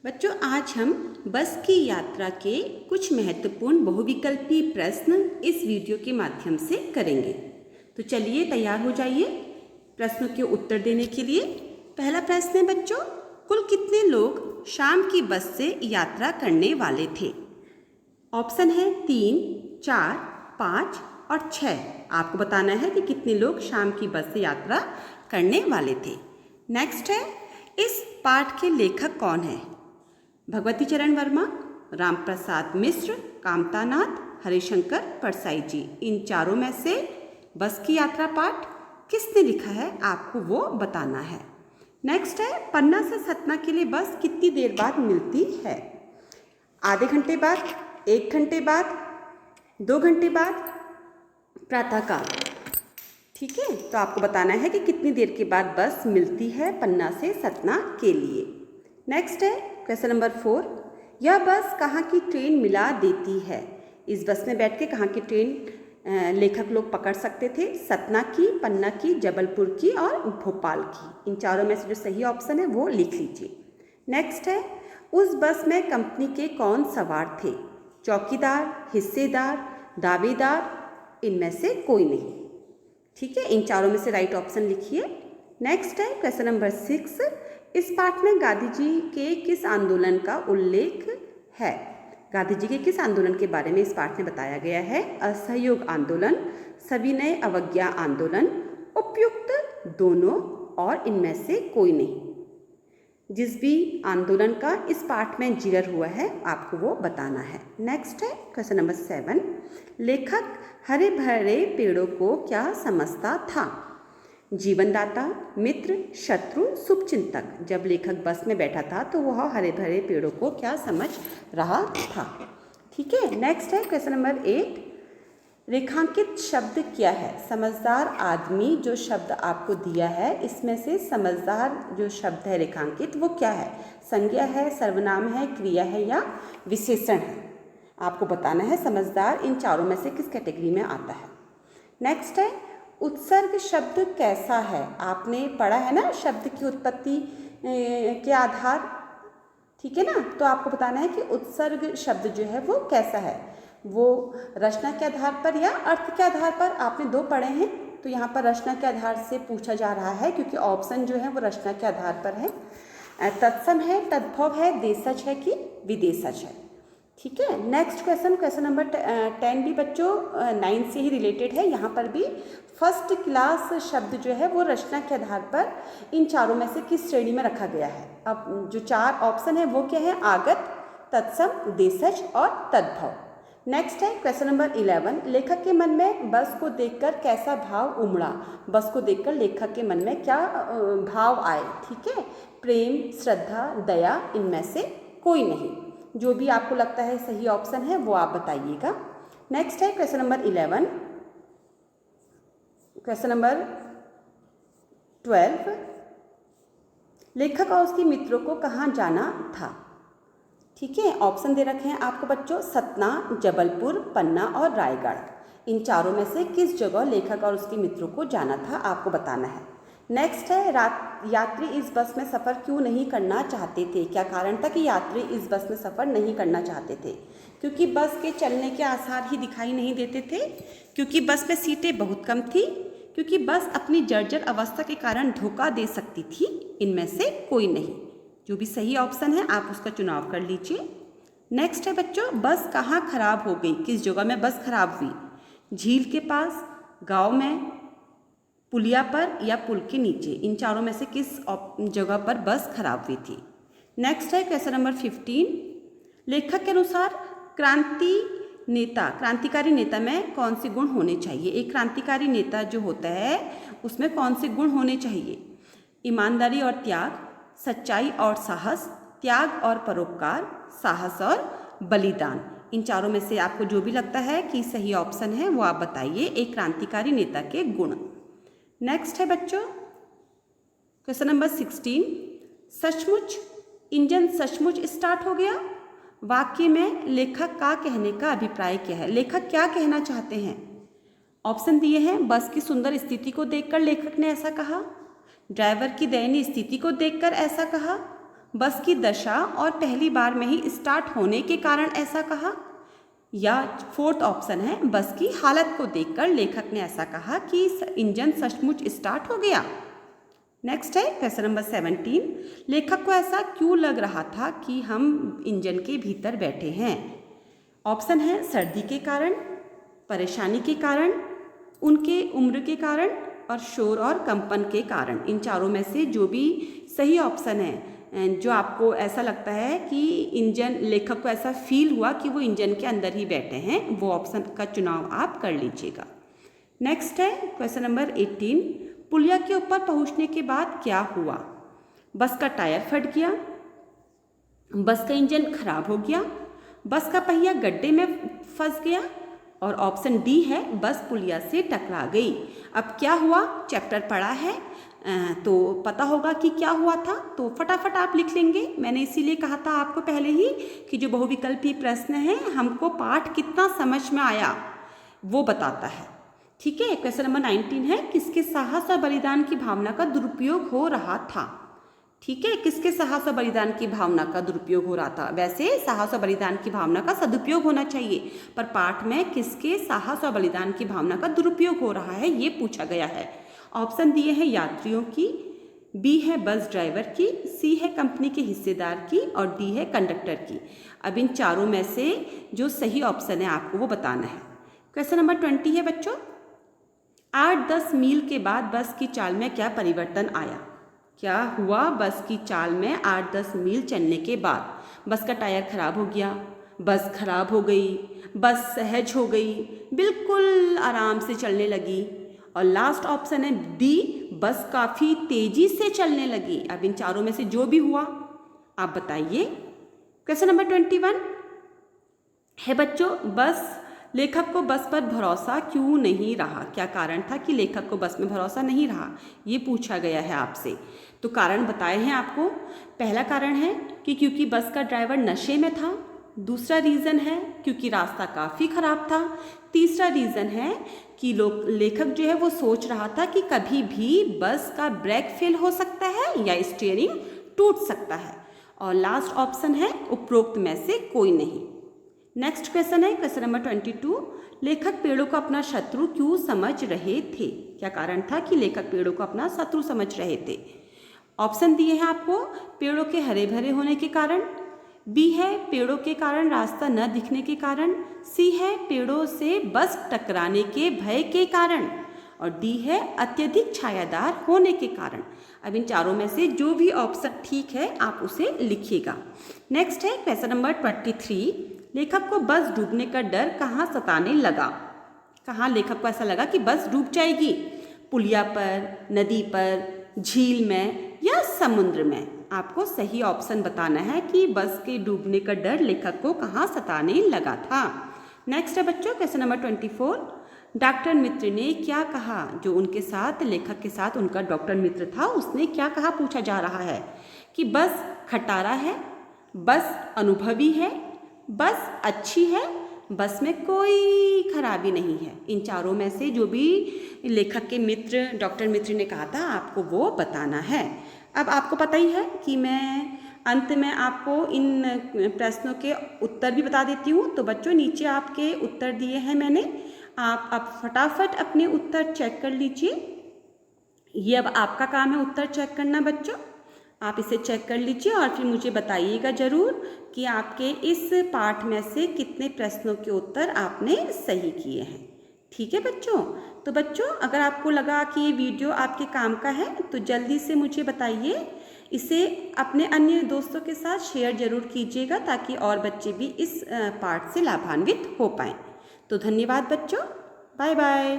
बच्चों, आज हम बस की यात्रा के कुछ महत्वपूर्ण बहुविकल्पी प्रश्न इस वीडियो के माध्यम से करेंगे। तो चलिए तैयार हो जाइए प्रश्नों के उत्तर देने के लिए। पहला प्रश्न है बच्चों, कुल कितने लोग शाम की बस से यात्रा करने वाले थे? ऑप्शन है 3, 4, 5 और 6। आपको बताना है कि कितने लोग शाम की बस से यात्रा करने वाले थे। नेक्स्ट है, इस पाठ के लेखक कौन है? भगवती चरण वर्मा, राम प्रसाद मिश्र, कामता नाथ, हरिशंकर परसाई जी। इन चारों में से बस की यात्रा पाठ किसने लिखा है, आपको वो बताना है। नेक्स्ट है, पन्ना से सतना के लिए बस कितनी देर बाद मिलती है? आधे घंटे बाद, 1 घंटे बाद, 2 घंटे बाद, प्रातःकाल। ठीक है, तो आपको बताना है कि कितनी देर के बाद बस मिलती है पन्ना से सतना के लिए। नेक्स्ट है क्वेश्चन नंबर 4, यह बस कहाँ की ट्रेन मिला देती है? इस बस में बैठ के कहाँ की ट्रेन लेखक लोग पकड़ सकते थे? सतना की, पन्ना की, जबलपुर की और भोपाल की। इन चारों में से जो सही ऑप्शन है वो लिख लीजिए। नेक्स्ट है, उस बस में कंपनी के कौन सवार थे? चौकीदार, हिस्सेदार, दावेदार, इनमें से कोई नहीं। ठीक है, इन चारों में से राइट ऑप्शन लिखिए। नेक्स्ट है क्वेश्चन नंबर 6, इस पाठ में गांधी जी के किस आंदोलन का उल्लेख है? गांधी जी के किस आंदोलन के बारे में इस पाठ में बताया गया है? असहयोग आंदोलन, सविनय अवज्ञा आंदोलन, उपयुक्त दोनों और इनमें से कोई नहीं। जिस भी आंदोलन का इस पाठ में जिक्र हुआ है आपको वो बताना है। नेक्स्ट है क्वेश्चन नंबर 7, लेखक हरे भरे पेड़ों को क्या समझता था? जीवनदाता, मित्र, शत्रु, शुभचिंतक। जब लेखक बस में बैठा था तो वह हरे भरे पेड़ों को क्या समझ रहा था? ठीक है, नेक्स्ट है क्वेश्चन नंबर 8, रेखांकित शब्द क्या है? समझदार आदमी जो शब्द आपको दिया है इसमें से समझदार जो शब्द है रेखांकित वो क्या है? संज्ञा है, सर्वनाम है, क्रिया है या विशेषण है? आपको बताना है समझदार इन चारों में से किस कैटेगरी में आता है। नेक्स्ट है, उत्सर्ग शब्द कैसा है? आपने पढ़ा है ना शब्द की उत्पत्ति के आधार। ठीक है ना, तो आपको बताना है कि उत्सर्ग शब्द जो है वो कैसा है, वो रचना के आधार पर या अर्थ के आधार पर। आपने 2 पढ़े हैं तो यहाँ पर रचना के आधार से पूछा जा रहा है क्योंकि ऑप्शन जो है वो रचना के आधार पर है। तत्सम है, तद्भव है, देशज है कि विदेशज है। ठीक है, नेक्स्ट क्वेश्चन नंबर 10 भी बच्चों 9 से ही रिलेटेड है। यहाँ पर भी फर्स्ट क्लास शब्द जो है वो रचना के आधार पर इन चारों में से किस श्रेणी में रखा गया है? अब जो 4 ऑप्शन है वो क्या है? आगत, तत्सम, देशज और तद्भव। नेक्स्ट है क्वेश्चन नंबर 11, लेखक के मन में बस को देखकर कैसा भाव उमड़ा? बस को देखकर लेखक के मन में क्या भाव आए? ठीक है, प्रेम, श्रद्धा, दया, इनमें से कोई नहीं। जो भी आपको लगता है सही ऑप्शन है वो आप बताइएगा। नेक्स्ट है क्वेश्चन नंबर 11, क्वेश्चन नंबर 12, लेखक और उसके मित्रों को कहाँ जाना था? ठीक है, ऑप्शन दे रखे हैं आपको बच्चों, सतना, जबलपुर, पन्ना और रायगढ़। इन चारों में से किस जगह लेखक और उसके मित्रों को जाना था आपको बताना है। नेक्स्ट है, यात्री इस बस में सफ़र क्यों नहीं करना चाहते थे? क्या कारण था कि यात्री इस बस में सफ़र नहीं करना चाहते थे? क्योंकि बस के चलने के आसार ही दिखाई नहीं देते थे, क्योंकि बस में सीटें बहुत कम थी, क्योंकि बस अपनी जर्जर अवस्था के कारण धोखा दे सकती थी, इनमें से कोई नहीं। जो भी सही ऑप्शन है आप उसका चुनाव कर लीजिए। नेक्स्ट है बच्चों, बस कहाँ खराब हो गई? किस जगह में बस खराब हुई? झील के पास, गांव में, पुलिया पर या पुल के नीचे। इन चारों में से किस जगह पर बस खराब हुई थी? नेक्स्ट है क्वेश्चन नंबर 15, लेखक के अनुसार क्रांतिकारी नेता में कौन से गुण होने चाहिए? एक क्रांतिकारी नेता जो होता है उसमें कौन से गुण होने चाहिए? ईमानदारी और त्याग, सच्चाई और साहस, त्याग और परोपकार, साहस और बलिदान। इन चारों में से आपको जो भी लगता है कि सही ऑप्शन है वो आप बताइए, एक क्रांतिकारी नेता के गुण। नेक्स्ट है बच्चों क्वेश्चन नंबर 16, सचमुच इंजन सचमुच स्टार्ट हो गया? वाक्य में लेखक का कहने का अभिप्राय क्या है? लेखक क्या कहना चाहते हैं? ऑप्शन दिए हैं, बस की सुंदर स्थिति को देखकर लेखक ने ऐसा कहा, ड्राइवर की दयनीय स्थिति को देखकर ऐसा कहा, बस की दशा और पहली बार में ही स्टार्ट होने के कारण ऐसा कहा, या फोर्थ ऑप्शन है बस की हालत को देखकर लेखक ने ऐसा कहा कि इंजन सचमुच स्टार्ट हो गया। नेक्स्ट है क्वेश्चन नंबर 17, लेखक को ऐसा क्यों लग रहा था कि हम इंजन के भीतर बैठे हैं। ऑप्शन है सर्दी के कारण, परेशानी के कारण, उनके उम्र के कारण और शोर और कंपन के कारण। इन चारों में से जो भी सही ऑप्शन है, जो आपको ऐसा लगता है कि इंजन, लेखक को ऐसा फील हुआ कि वो इंजन के अंदर ही बैठे हैं, वो ऑप्शन का चुनाव आप कर लीजिएगा। नेक्स्ट है क्वेश्चन नंबर 18, पुलिया के ऊपर पहुंचने के बाद क्या हुआ। बस का टायर फट गया, बस का इंजन खराब हो गया, बस का पहिया गड्ढे में फंस गया, और ऑप्शन डी है बस पुलिया से टकरा गई। अब क्या हुआ, चैप्टर पढ़ा है तो पता होगा कि क्या हुआ था, तो फटाफट आप लिख लेंगे। मैंने इसीलिए कहा था आपको पहले ही कि जो बहुविकल्पी प्रश्न है हमको पाठ कितना समझ में आया वो बताता है। ठीक है, क्वेश्चन नंबर 19 है, किसके साहस और बलिदान की भावना का दुरुपयोग हो रहा था। ठीक है, किसके साहस और बलिदान की भावना का दुरुपयोग हो रहा था। वैसे साहस और बलिदान की भावना का सदुपयोग होना चाहिए, पर पाठ में किसके साहस और बलिदान की भावना का दुरुपयोग हो रहा है ये पूछा गया है। ऑप्शन दिए हैं यात्रियों की, बी है बस ड्राइवर की, सी है कंपनी के हिस्सेदार की, और डी है कंडक्टर की। अब इन चारों में से जो सही ऑप्शन है आपको वो बताना है। क्वेश्चन नंबर 20 है बच्चों, 8-10 मील के बाद बस की चाल में क्या परिवर्तन आया। क्या हुआ बस की चाल में 8-10 मील चलने के बाद। बस का टायर खराब हो गया, बस खराब हो गई, बस सहज हो गई, बिल्कुल आराम से चलने लगी, और लास्ट ऑप्शन है डी, बस काफ़ी तेजी से चलने लगी। अब इन चारों में से जो भी हुआ आप बताइए। क्वेश्चन नंबर 21 है बच्चों, लेखक को बस पर भरोसा क्यों नहीं रहा। क्या कारण था कि लेखक को बस में भरोसा नहीं रहा, ये पूछा गया है आपसे। तो कारण बताए हैं आपको। पहला कारण है कि क्योंकि बस का ड्राइवर नशे में था। दूसरा रीज़न है क्योंकि रास्ता काफ़ी ख़राब था। तीसरा रीज़न है कि लेखक जो है वो सोच रहा था कि कभी भी बस का ब्रेक फेल हो सकता है या स्टीयरिंग टूट सकता है। और लास्ट ऑप्शन है उपरोक्त में से कोई नहीं। नेक्स्ट क्वेश्चन है क्वेश्चन नंबर 22, लेखक पेड़ों को अपना शत्रु क्यों समझ रहे थे। क्या कारण था कि लेखक पेड़ों को अपना शत्रु समझ रहे थे। ऑप्शन दिए हैं आपको, पेड़ों के हरे भरे होने के कारण, बी है पेड़ों के कारण रास्ता न दिखने के कारण, सी है पेड़ों से बस टकराने के भय के कारण, और डी है अत्यधिक छायादार होने के कारण। अब इन चारों में से जो भी ऑप्शन ठीक है आप उसे लिखिएगा। नेक्स्ट है क्वेश्चन नंबर 23, लेखक को बस डूबने का डर कहाँ सताने लगा। कहाँ लेखक को ऐसा लगा कि बस डूब जाएगी, पुलिया पर, नदी पर, झील में या समुद्र में। आपको सही ऑप्शन बताना है कि बस के डूबने का डर लेखक को कहाँ सताने लगा था। नेक्स्ट है बच्चों क्वेश्चन नंबर 24, डॉक्टर मित्र ने क्या कहा। जो उनके साथ, लेखक के साथ उनका डॉक्टर मित्र था, उसने क्या कहा पूछा जा रहा है कि बस खटारा है, बस अनुभवी है, बस अच्छी है, बस में कोई खराबी नहीं है। इन चारों में से जो भी लेखक के मित्र, डॉक्टर मित्र ने कहा था आपको वो बताना है। अब आपको पता ही है कि मैं अंत में आपको इन प्रश्नों के उत्तर भी बता देती हूँ। तो बच्चों नीचे आपके उत्तर दिए हैं मैंने, आप फटाफट अपने उत्तर चेक कर लीजिए। ये अब आपका काम है उत्तर चेक करना बच्चों। आप इसे चेक कर लीजिए और फिर मुझे बताइएगा ज़रूर कि आपके इस पाठ में से कितने प्रश्नों के उत्तर आपने सही किए हैं। ठीक है बच्चों। तो बच्चों अगर आपको लगा कि ये वीडियो आपके काम का है तो जल्दी से मुझे बताइए। इसे अपने अन्य दोस्तों के साथ शेयर ज़रूर कीजिएगा ताकि और बच्चे भी इस पाठ से लाभान्वित हो पाएँ। तो धन्यवाद बच्चों, बाय बाय।